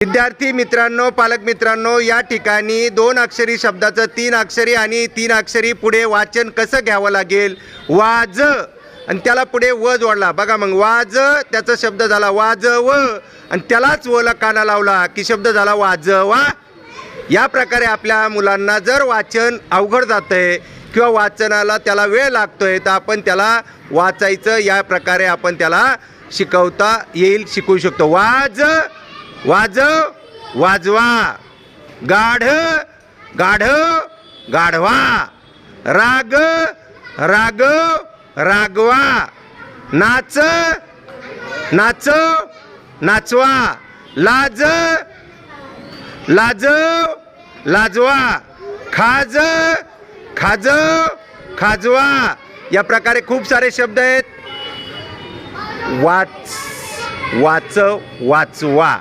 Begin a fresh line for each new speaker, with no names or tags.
विद्यार्थी मित्रांनो, पालक मित्रांनो, या ठिकाणी 2 अक्षरी शब्दाचं 3 अक्षरी आणि 3 अक्षरी पुढे वाचन कसं घ्यावं लागेल. वाज आणि त्याला पुढे व जोडला. बघा मग वाज, त्याचा शब्द झाला वाजव आणि त्यालाच वला काना लावला की शब्द झाला वाजवा. या प्रकारे आपल्या मुलांना जर वाचन अवघड जातंय किंवा वाचनाला त्याला वेळ लागतोय तर आपण त्याला वाचायचं या प्रकारे आपण त्याला शिकवता येईल, शिकवू शकतो. वाज वाजव वाजवा, गाढ गाढव गाढवा, राग रागव रागवा, नाच नाचव नाचवा, लाज लाजव लाजवा, खाज खाजव खाजवा. या प्रकारे खूप सारे शब्द आहेत. वाच वाचव वाचवा.